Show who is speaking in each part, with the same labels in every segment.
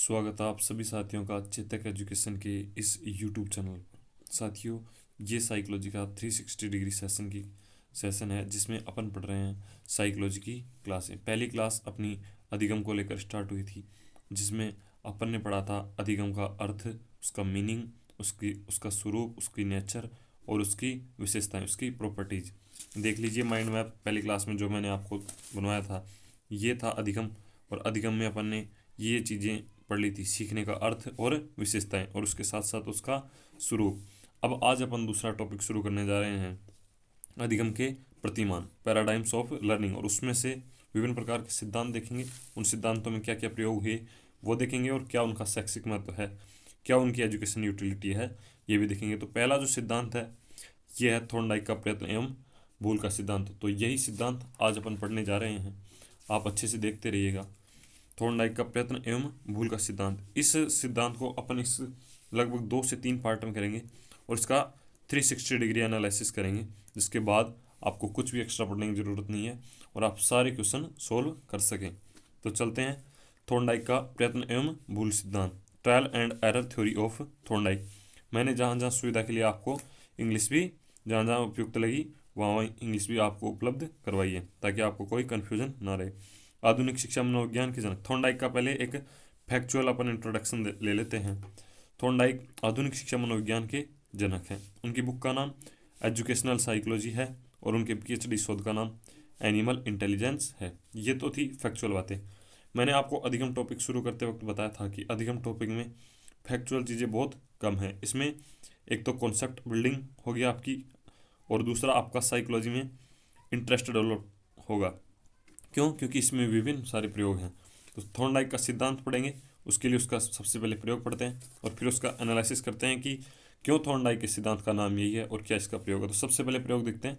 Speaker 1: स्वागत है आप सभी साथियों का चेतक एजुकेशन के इस यूट्यूब चैनल पर। साथियों, ये साइकोलॉजी का 360 डिग्री सेशन है जिसमें अपन पढ़ रहे हैं साइकोलॉजी की क्लासें। पहली क्लास अपनी अधिगम को लेकर स्टार्ट हुई थी, जिसमें अपन ने पढ़ा था अधिगम का अर्थ, उसका मीनिंग, उसका स्वरूप, उसकी नेचर और उसकी विशेषताएं, उसकी प्रॉपर्टीज। देख लीजिए माइंड मैप पहली क्लास में जो मैंने आपको बनवाया था, ये था अधिगम। और अधिगम में अपन ने ये चीज़ें पढ़ ली थी, सीखने का अर्थ और विशेषताएं और उसके साथ साथ उसका स्वरूप। अब आज अपन दूसरा टॉपिक शुरू करने जा रहे हैं, अधिगम के प्रतिमान, पैराडाइम्स ऑफ लर्निंग। और उसमें से विभिन्न प्रकार के सिद्धांत देखेंगे, उन सिद्धांतों में क्या क्या प्रयोग हुए वो देखेंगे और क्या उनका शैक्षिक महत्व है, क्या उनकी एजुकेशन यूटिलिटी है, ये भी देखेंगे। तो पहला जो सिद्धांत है ये है थॉर्नडाइक का प्रयत्न एवं भूल का सिद्धांत। तो यही सिद्धांत आज अपन पढ़ने जा रहे हैं, आप अच्छे से देखते रहिएगा। थॉर्नडाइक का प्रयत्न एवं भूल का सिद्धांत, इस सिद्धांत को अपन इस लगभग 2 से 3 पार्ट में करेंगे और इसका 360 डिग्री एनालिसिस करेंगे, जिसके बाद आपको कुछ भी एक्स्ट्रा पढ़ने की ज़रूरत नहीं है और आप सारे क्वेश्चन सोल्व कर सकें। तो चलते हैं थॉर्नडाइक का प्रयत्न एवं भूल सिद्धांत, trial and error theory of Thorndike. मैंने जहाँ जहाँ सुविधा के लिए आपको इंग्लिश भी, जहाँ जहाँ उपयुक्त लगी वहाँ इंग्लिश भी आपको उपलब्ध करवाई है, ताकि आपको कोई कन्फ्यूजन ना रहे। आधुनिक शिक्षा मनोविज्ञान के जनक थॉर्नडाइक का पहले एक फैक्चुअल अपन इंट्रोडक्शन ले लेते हैं। थॉर्नडाइक आधुनिक शिक्षा मनोविज्ञान के जनक हैं। उनकी बुक का नाम एजुकेशनल साइकोलॉजी है और उनके पीएचडी शोध का नाम एनिमल इंटेलिजेंस है। ये तो थी फैक्चुअल बातें। मैंने आपको अधिगम टॉपिक शुरू करते वक्त बताया था कि अधिगम टॉपिक में फैक्चुअल चीज़ें बहुत कम हैं। इसमें एक तो कॉन्सेप्ट बिल्डिंग होगी आपकी, और दूसरा आपका साइकोलॉजी में इंटरेस्ट डेवलप होगा। क्यों? क्योंकि इसमें विभिन्न सारे प्रयोग हैं। तो थॉर्नडाइक का सिद्धांत पढ़ेंगे, उसके लिए उसका सबसे पहले प्रयोग पढ़ते हैं और फिर उसका एनालिसिस करते हैं कि क्यों थॉर्नडाइक के सिद्धांत का नाम यही है और क्या इसका प्रयोग है। तो सबसे पहले प्रयोग देखते हैं,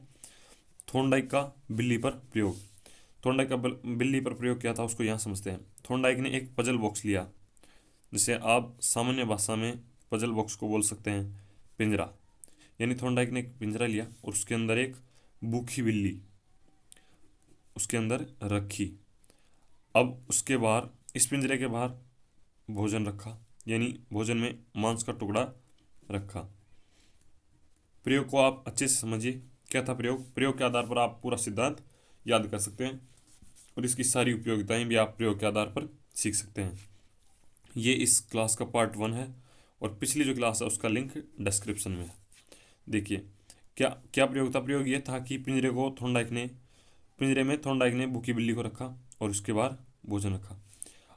Speaker 1: थॉर्नडाइक का बिल्ली पर प्रयोग। थॉर्नडाइक का बिल्ली पर प्रयोग क्या था उसको यहाँ समझते हैं। थॉर्नडाइक ने एक पजल बॉक्स लिया, जिसे आप सामान्य भाषा में पजल बॉक्स को बोल सकते हैं पिंजरा। यानी थॉर्नडाइक ने एक पिंजरा लिया और उसके अंदर एक भूखी बिल्ली उसके अंदर रखी। अब उसके बाहर, इस पिंजरे के बाहर भोजन रखा, यानी भोजन में मांस का टुकड़ा रखा। प्रयोग को आप अच्छे से समझिए, क्या था प्रयोग। प्रयोग के आधार पर आप पूरा सिद्धांत याद कर सकते हैं और इसकी सारी उपयोगिताएं भी आप प्रयोग के आधार पर सीख सकते हैं। ये इस क्लास का पार्ट 1 है और पिछली जो क्लास है उसका लिंक डिस्क्रिप्शन में है। देखिए क्या क्या प्रयोग था। प्रयोग ये था कि पिंजरे में थॉर्नडाइक ने भूखी बिल्ली को रखा और उसके बाद भोजन रखा।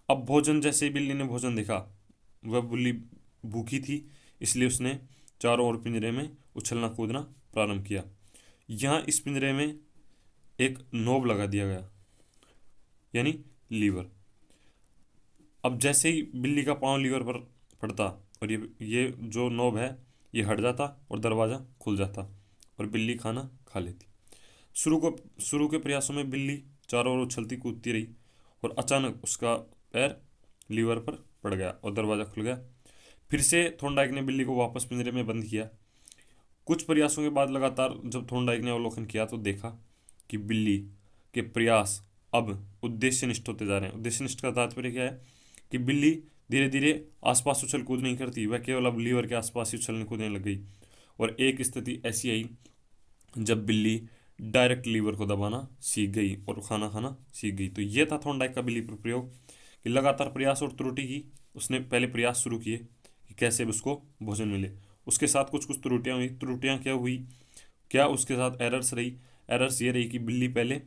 Speaker 1: अब भोजन, जैसे ही बिल्ली ने भोजन देखा, वह बिल्ली भूखी थी, इसलिए उसने चारों ओर पिंजरे में उछलना कूदना प्रारंभ किया। यहाँ इस पिंजरे में एक नोब लगा दिया गया, यानी लीवर। अब जैसे ही बिल्ली का पाँव लीवर पर पड़ता और ये जो नोब है ये हट जाता और दरवाज़ा खुल जाता और बिल्ली खाना खा लेती। शुरू के प्रयासों में बिल्ली चारों ओर उछलती कूदती रही और अचानक उसका पैर लीवर पर पड़ गया और दरवाज़ा खुल गया। फिर से थॉर्नडाइक ने बिल्ली को वापस पिंजरे में बंद किया। कुछ प्रयासों के बाद लगातार जब थॉर्नडाइक ने अवलोकन किया तो देखा कि बिल्ली के प्रयास अब उद्देश्यनिष्ठ होते जा रहे हैं। उद्देश्यनिष्ठ का तात्पर्य क्या है कि बिल्ली धीरे धीरे आसपास उछल कूद नहीं करती, वह केवल अब लीवर के आसपास ही उछलने कूदने लग गई। और एक स्थिति ऐसी आई जब बिल्ली डायरेक्ट लीवर को दबाना सीख गई और खाना खाना सीख गई। तो ये था थॉर्नडाइक का बिल्ली पर प्रयोग कि लगातार प्रयास और त्रुटि की। उसने पहले प्रयास शुरू किए कि कैसे भी उसको भोजन मिले, उसके साथ कुछ कुछ त्रुटियां हुई। त्रुटियां क्या हुई, क्या उसके साथ एरर्स रही। एरर्स ये रही कि बिल्ली पहले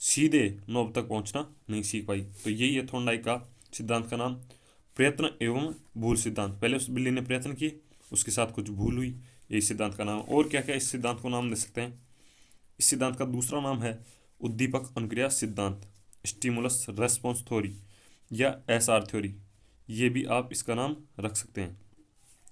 Speaker 1: सीधे नोब तक पहुंचना नहीं सीख पाई। तो यही है थॉर्नडाइक का सिद्धांत का नाम, प्रयत्न एवं भूल सिद्धांत। पहले उस बिल्ली ने प्रयत्न किए, उसके साथ कुछ भूल हुई, यही सिद्धांत का नाम। और क्या क्या इस सिद्धांत को नाम दे सकते हैं। इस सिद्धांत का दूसरा नाम है उद्दीपक अनुक्रिया सिद्धांत, स्टिमुलस रेस्पॉन्स थ्योरी या एसआर थ्योरी। ये भी आप इसका नाम रख सकते हैं।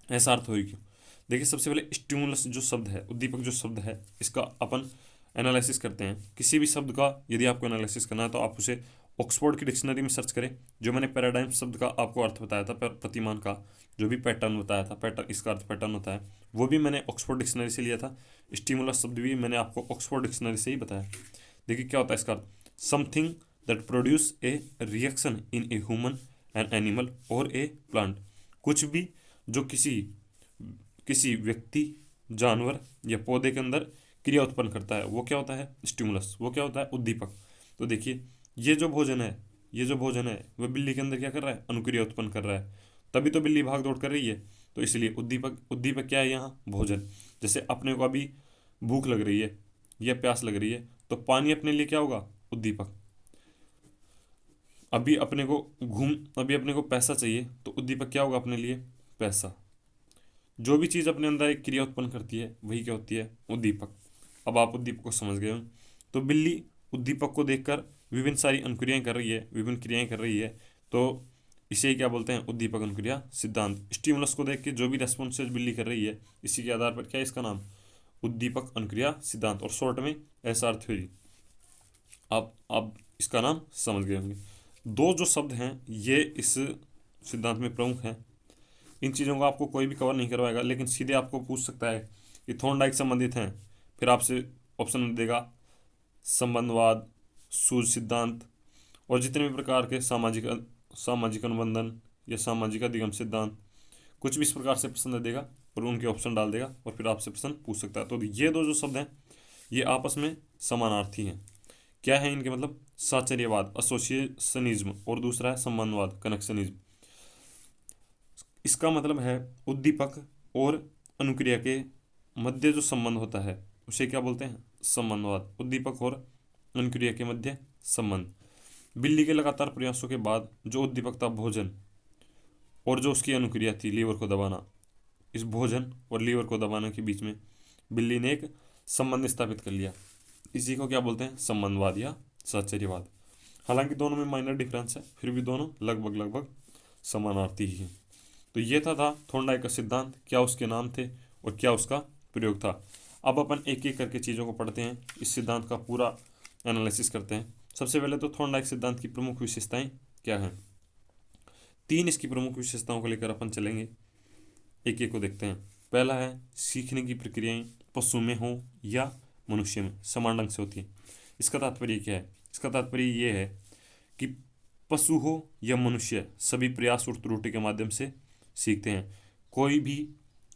Speaker 1: एसआर थ्योरी क्यों? देखिए सबसे पहले स्टिमुलस जो शब्द है, उद्दीपक जो शब्द है, इसका अपन एनालिसिस करते हैं। किसी भी शब्द का यदि आपको एनालिसिस करना है तो आप उसे ऑक्सफोर्ड की डिक्शनरी में सर्च करें। जो मैंने पैराडाइम शब्द का आपको अर्थ बताया था, प्रतिमान का जो भी पैटर्न बताया था, पैटर्न, इसका अर्थ पैटर्न होता है, वो भी मैंने ऑक्सफोर्ड डिक्शनरी से लिया था। स्टिमुलस शब्द भी मैंने आपको ऑक्सफोर्ड डिक्शनरी से ही बताया। देखिए क्या होता है इसका अर्थ, something that produce a reaction in a human an animal और ए प्लांट। कुछ भी जो किसी किसी व्यक्ति, जानवर या पौधे के अंदर क्रिया उत्पन्न करता है वो क्या होता है? स्टिमुलस। वो क्या होता है? उद्दीपक। तो देखिए, ये जो भोजन है, ये जो भोजन है वह बिल्ली के अंदर क्या कर रहा है? अनुक्रिया उत्पन्न कर रहा है, तभी तो बिल्ली भाग दौड़ कर रही है। तो इसलिए उद्दीपक, उद्दीपक क्या है यहाँ? भोजन। जैसे अपने को अभी भूख लग रही है या प्यास लग रही है, तो पानी अपने लिए क्या होगा? उद्दीपक। अभी अपने को पैसा चाहिए, तो उद्दीपक क्या होगा अपने लिए? पैसा। जो भी चीज़ अपने अंदर एक क्रिया उत्पन्न करती है वही क्या होती है? उद्दीपक। अब आप उद्दीपक को समझ गए हो। तो बिल्ली उद्दीपक को देखकर विभिन्न सारी अनुक्रियाएं कर रही है, विभिन्न क्रियाएं कर रही है, तो इसे ही क्या बोलते हैं? उद्दीपक अनुक्रिया सिद्धांत। स्टिमुलस को देख के जो भी रेस्पॉन्सेज बिल्ली कर रही है, इसी के आधार पर क्या है इसका नाम? उद्दीपक अनुक्रिया सिद्धांत, और शॉर्ट में एसआर थ्योरी। आप इसका नाम समझ गए होंगे। दो जो शब्द हैं ये इस सिद्धांत में प्रमुख हैं। इन चीज़ों को आपको कोई भी कवर नहीं करवाएगा, लेकिन सीधे आपको पूछ सकता है कि थॉर्नडाइक संबंधित हैं, फिर आपसे ऑप्शन देगा संबंधवाद, सूझ सिद्धांत, और जितने भी प्रकार के सामाजिक अनुबंधन या सामाजिक अधिगम सिद्धांत, कुछ भी इस प्रकार से प्रश्न देगा और उनके ऑप्शन डाल देगा और फिर आपसे प्रश्न पूछ सकता है। तो ये दो जो शब्द हैं ये आपस में समानार्थी हैं। क्या है इनके मतलब? साचर्यवाद, एसोसिएशनिज्म, और दूसरा है संबंधवाद, कनेक्शनिज्म। इसका मतलब है उद्दीपक और अनुक्रिया के मध्य जो संबंध होता है उसे क्या बोलते हैं? संबंधवाद। उद्दीपक और अनुक्रिया के मध्य संबंध। बिल्ली के लगातार प्रयासों के बाद जो उद्दीपक था भोजन, और जो उसकी अनुक्रिया थी लीवर को दबाना, इस भोजन और लीवर को दबाने के बीच में बिल्ली ने एक संबंध स्थापित कर लिया। इसी को क्या बोलते हैं? संबंधवाद या साचर्यवाद। हालांकि दोनों में माइनर डिफरेंस है, फिर भी दोनों लगभग लगभग समानार्थी ही हैं। तो ये था थॉर्नडाइक का सिद्धांत, क्या उसके नाम थे और क्या उसका प्रयोग था। अब अपन एक एक करके चीज़ों को पढ़ते हैं, इस सिद्धांत का पूरा एनालिसिस करते हैं। सबसे पहले तो थॉर्नडाइक सिद्धांत की प्रमुख विशेषताएं क्या हैं? 3 इसकी प्रमुख विशेषताओं को लेकर अपन चलेंगे, एक एक को देखते हैं। पहला है सीखने की प्रक्रियाएं पशु में हो या मनुष्य में समान ढंग से होती है। इसका तात्पर्य क्या है? इसका तात्पर्य ये है कि पशु हो या मनुष्य, सभी प्रयास और त्रुटि के माध्यम से सीखते हैं। कोई भी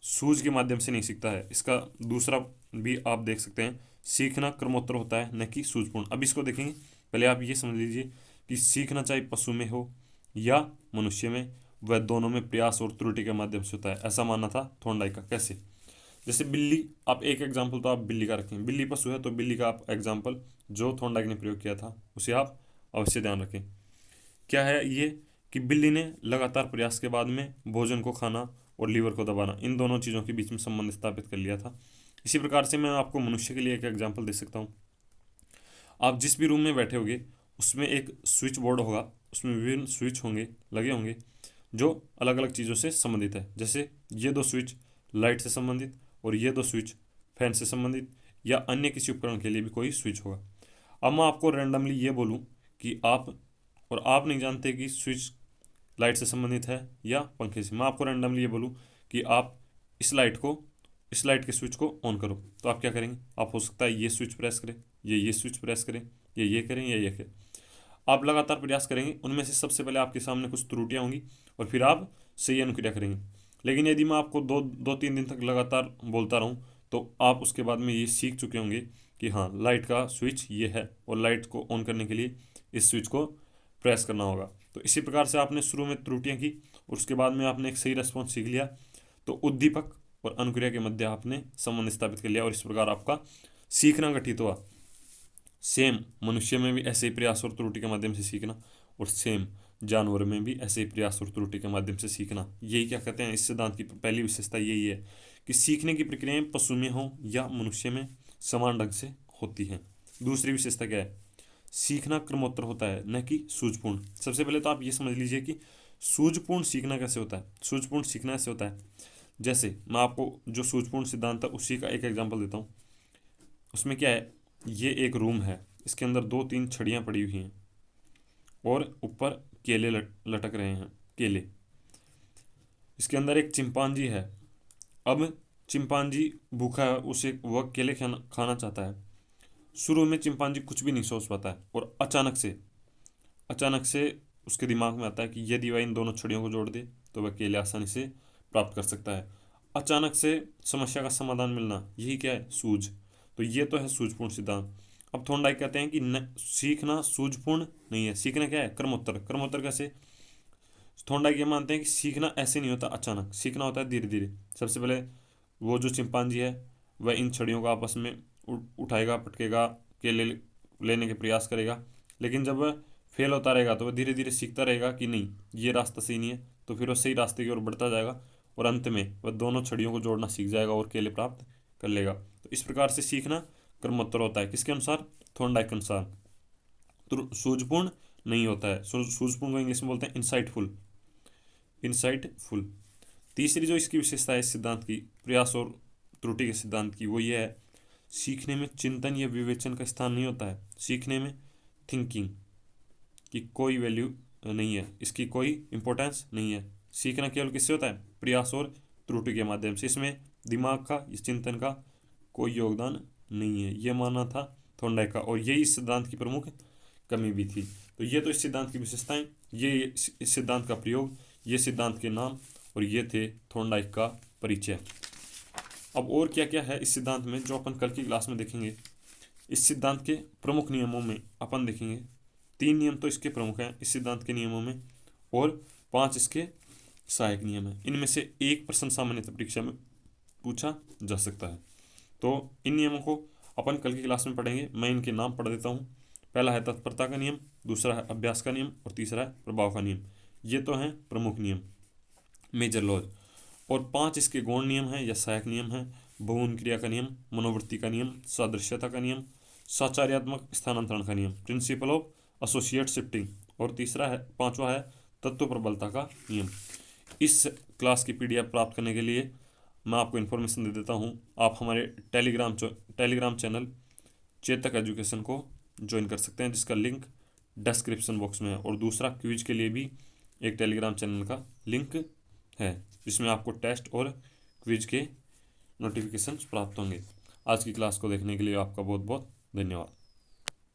Speaker 1: सूझ के माध्यम से नहीं सीखता है। इसका दूसरा भी आप देख सकते हैं, सीखना क्रमोत्तर होता है न कि सूझपूर्ण। अब इसको देखेंगे, पहले आप ये समझ लीजिए कि सीखना चाहे पशु में हो या मनुष्य में, वह दोनों में प्रयास और त्रुटि के माध्यम से होता है, ऐसा मानना था थॉर्नडाइक का। कैसे? जैसे बिल्ली, आप एक एग्जाम्पल तो आप बिल्ली का रखें, बिल्ली पशु है तो बिल्ली का आप एग्जाम्पल जो थॉर्नडाइक ने प्रयोग किया था उसे आप अवश्य ध्यान रखें। क्या है ये कि बिल्ली ने लगातार प्रयास के बाद में भोजन को खाना और लीवर को दबाना, इन दोनों चीज़ों के बीच में संबंध स्थापित कर लिया था। इसी प्रकार से मैं आपको मनुष्य के लिए एक एग्जाम्पल दे सकता हूँ। आप जिस भी रूम में बैठे होंगे उसमें एक स्विच बोर्ड होगा, उसमें विभिन्न स्विच होंगे, लगे होंगे, जो अलग अलग चीज़ों से संबंधित है। जैसे ये 2 स्विच लाइट से संबंधित और ये 2 स्विच फैन से संबंधित, या अन्य किसी उपकरण के लिए भी कोई स्विच होगा। अब मैं आपको रैंडमली ये बोलूँ कि आप नहीं जानते कि स्विच लाइट से संबंधित है या पंखे से। मैं आपको रैंडमली ये बोलूँ कि आप इस लाइट के स्विच को ऑन करो, तो आप क्या करेंगे? आप हो सकता है ये स्विच प्रेस करें, ये स्विच प्रेस करें, ये करें या ये करें। आप लगातार प्रयास करेंगे, उनमें से सबसे पहले आपके सामने कुछ त्रुटियां होंगी और फिर आप सही अनुक्रिया करेंगे। लेकिन यदि मैं आपको 2-3 दिन तक लगातार बोलता रहूं, तो आप उसके बाद में ये सीख चुके होंगे कि हाँ, लाइट का स्विच ये है और लाइट को ऑन करने के लिए इस स्विच को प्रेस करना होगा। तो इसी प्रकार से आपने शुरू में त्रुटियां की और उसके बाद में आपने एक सही रेस्पॉन्स सीख लिया, तो उद्दीपक और अनुक्रिया के मध्य आपने संबंध स्थापित कर लिया और इस प्रकार आपका सीखना घटित हुआ। सेम मनुष्य में भी ऐसे ही प्रयास और त्रुटि के माध्यम से सीखना, और सेम जानवर में भी ऐसे ही प्रयास और त्रुटि के माध्यम से सीखना। यही क्या कहते हैं, इस सिद्धांत की पहली विशेषता यही है कि सीखने की प्रक्रियाएं पशु में हो या मनुष्य में समान ढंग से होती हैं। दूसरी विशेषता क्या है? सीखना क्रमोत्तर होता है न कि सूझपूर्ण। सबसे पहले तो आप ये समझ लीजिए कि सूझपूर्ण सीखना कैसे होता है। सूझपूर्ण सीखना ऐसे होता है, जैसे मैं आपको जो सूझपूर्ण सिद्धांत है उसी का एक एग्जाम्पल देता हूँ। उसमें क्या है, ये एक रूम है, इसके अंदर 2-3 छड़ियाँ पड़ी हुई हैं और ऊपर केले लटक रहे हैं, केले। इसके अंदर एक चिंपांजी है। अब चिंपांजी भूखा है, उसे वह केले खाना चाहता है। शुरू में चिंपांजी कुछ भी नहीं सोच पाता है और अचानक से उसके दिमाग में आता है कि यदि वह इन दोनों छड़ियों को जोड़ दे तो वह केले आसानी से प्राप्त कर सकता है। अचानक से समस्या का समाधान मिलना, यही क्या है? सूझ। तो ये तो है सूझपूर्ण सिद्धांत। अब थॉर्नडाइक कहते हैं कि सीखना सूझपूर्ण नहीं है, सीखना क्या है? क्रमोत्तर। क्रमोत्तर कैसे? थॉर्नडाइक ये मानते हैं कि सीखना ऐसे नहीं होता अचानक, सीखना होता है धीरे धीरे। सबसे पहले वो जो चिंपांजी है वह इन छड़ियों को आपस में उठाएगा, पटकेगा, केले लेने के प्रयास करेगा, लेकिन जब वह फेल होता रहेगा तो वह धीरे धीरे सीखता रहेगा कि नहीं, ये रास्ता सही नहीं है, तो फिर वह सही रास्ते की ओर बढ़ता जाएगा और अंत में वह दोनों छड़ियों को जोड़ना सीख जाएगा और केले प्राप्त कर लेगा। तो इस प्रकार से सीखना क्रमोत्तर होता है। किसके अनुसार? थॉर्नडाइक के अनुसार। तो सूझपूर्ण नहीं होता है। सूझपूर्ण को इंग्लिश में बोलते हैं इंसाइटफुल। इंसाइटफुल। तीसरी जो इसकी विशेषता है इस सिद्धांत की, प्रयास और त्रुटि के सिद्धांत की, वो ये है, सीखने में चिंतन या विवेचन का स्थान नहीं होता है। सीखने में थिंकिंग की कोई वैल्यू नहीं है, इसकी कोई इंपॉर्टेंस नहीं है। सीखना केवल किससे होता है? प्रयास और त्रुटि के माध्यम से। इसमें दिमाग का, इस चिंतन का कोई योगदान नहीं है। यह मानना था थॉर्नडाइक का, और यही इस सिद्धांत की प्रमुख कमी भी थी। तो ये तो इस सिद्धांत की विशेषताएं, ये इस सिद्धांत का प्रयोग, ये सिद्धांत के नाम, और ये थे थॉर्नडाइक का परिचय। अब और क्या क्या है इस सिद्धांत में जो अपन कल की क्लास में देखेंगे। इस सिद्धांत के प्रमुख नियमों में अपन देखेंगे 3 नियम तो इसके प्रमुख हैं इस सिद्धांत के नियमों में, और 5 इसके सहायक नियम हैं। इनमें से एक प्रश्न सामान्यतः परीक्षा में पूछा जा सकता है। तो इन नियमों को अपन कल की क्लास में पढ़ेंगे। मैं इनके नाम पढ़ देता हूँ। पहला है तत्परता का नियम, दूसरा है अभ्यास का नियम, और तीसरा है प्रभाव का नियम। ये तो हैं प्रमुख नियम, मेजर लॉज। और 5 इसके गौण नियम हैं या सहायक नियम हैं। बहुन क्रिया का नियम, मनोवृत्ति का नियम, सादृश्यता का नियम, साचार्यात्मक स्थानांतरण का नियम, प्रिंसिपल ऑफ एसोसिएट शिफ्टिंग, और तीसरा है, 5वां है तत्व प्रबलता का नियम। इस क्लास की पीडीएफ प्राप्त करने के लिए मैं आपको इन्फॉर्मेशन दे देता हूँ। आप हमारे टेलीग्राम चैनल चेतक एजुकेशन को ज्वाइन कर सकते हैं, जिसका लिंक डिस्क्रिप्शन बॉक्स में है। और दूसरा, क्विज के लिए भी एक टेलीग्राम चैनल का लिंक है, जिसमें आपको टेस्ट और क्विज के नोटिफिकेशन प्राप्त होंगे। आज की क्लास को देखने के लिए आपका बहुत बहुत धन्यवाद।